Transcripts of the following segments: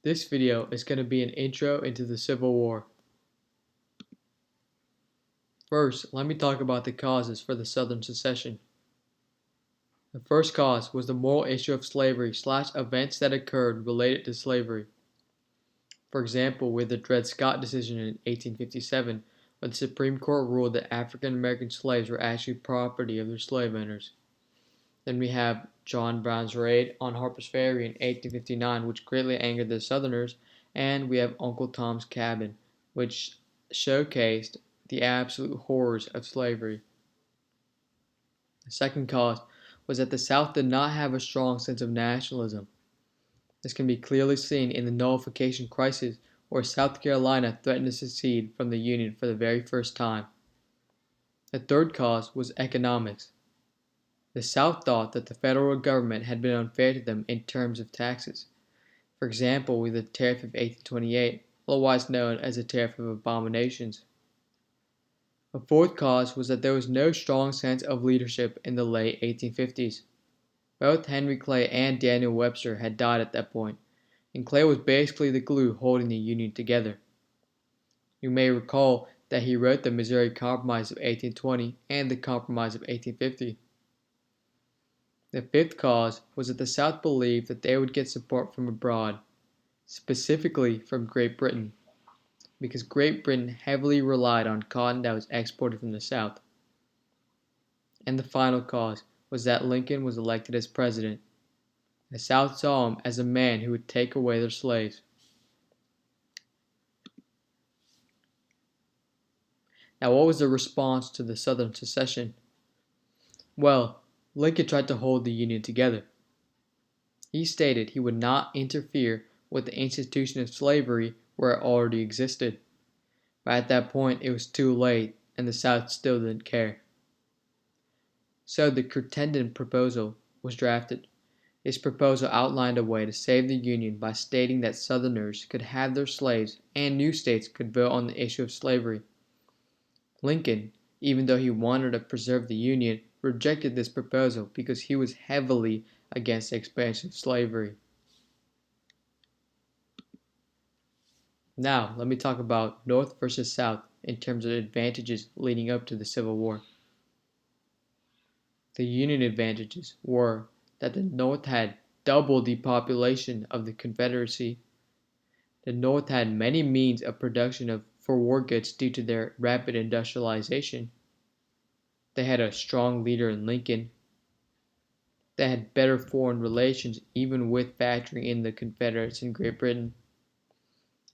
This video is going to be an intro into the Civil War. First, let me talk about the causes for the Southern secession. The first cause was the moral issue of slavery / events that occurred related to slavery. For example, with the Dred Scott decision in 1857, where the Supreme Court ruled that African American slaves were actually property of their slave owners. Then we have John Brown's raid on Harper's Ferry in 1859, which greatly angered the Southerners, and we have Uncle Tom's Cabin, which showcased the absolute horrors of slavery. The second cause was that the South did not have a strong sense of nationalism. This can be clearly seen in the nullification crisis, where South Carolina threatened to secede from the Union for the very first time. The third cause was economics. The South thought that the federal government had been unfair to them in terms of taxes. For example, with the Tariff of 1828, otherwise known as the Tariff of Abominations. A fourth cause was that there was no strong sense of leadership in the late 1850s. Both Henry Clay and Daniel Webster had died at that point, and Clay was basically the glue holding the Union together. You may recall that he wrote the Missouri Compromise of 1820 and the Compromise of 1850. The fifth cause was that the South believed that they would get support from abroad, specifically from Great Britain, because Great Britain heavily relied on cotton that was exported from the South. And the final cause was that Lincoln was elected as president. The South saw him as a man who would take away their slaves. Now, what was the response to the Southern secession? Well, Lincoln tried to hold the Union together. He stated he would not interfere with the institution of slavery where it already existed. But at that point, it was too late, and the South still didn't care. So the Crittenden proposal was drafted. This proposal outlined a way to save the Union by stating that Southerners could have their slaves and new states could vote on the issue of slavery. Lincoln, even though he wanted to preserve the Union, rejected this proposal because he was heavily against the expansion of slavery. Now, let me talk about North versus South in terms of advantages leading up to the Civil War. The Union advantages were that the North had double the population of the Confederacy. The North had many means of production for war goods due to their rapid industrialization. They had a strong leader in Lincoln. They had better foreign relations even with factoring in the Confederates in Great Britain.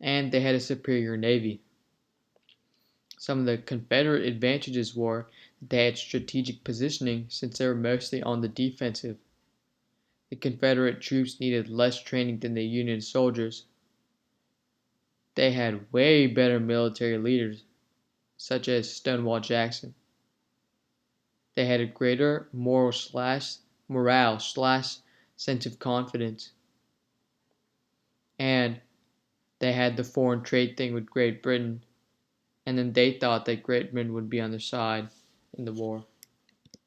And they had a superior navy. Some of the Confederate advantages were that they had strategic positioning since they were mostly on the defensive. The Confederate troops needed less training than the Union soldiers. They had way better military leaders, such as Stonewall Jackson. They had a greater morale / sense of confidence. And they had the foreign trade thing with Great Britain, and then they thought that Great Britain would be on their side in the war.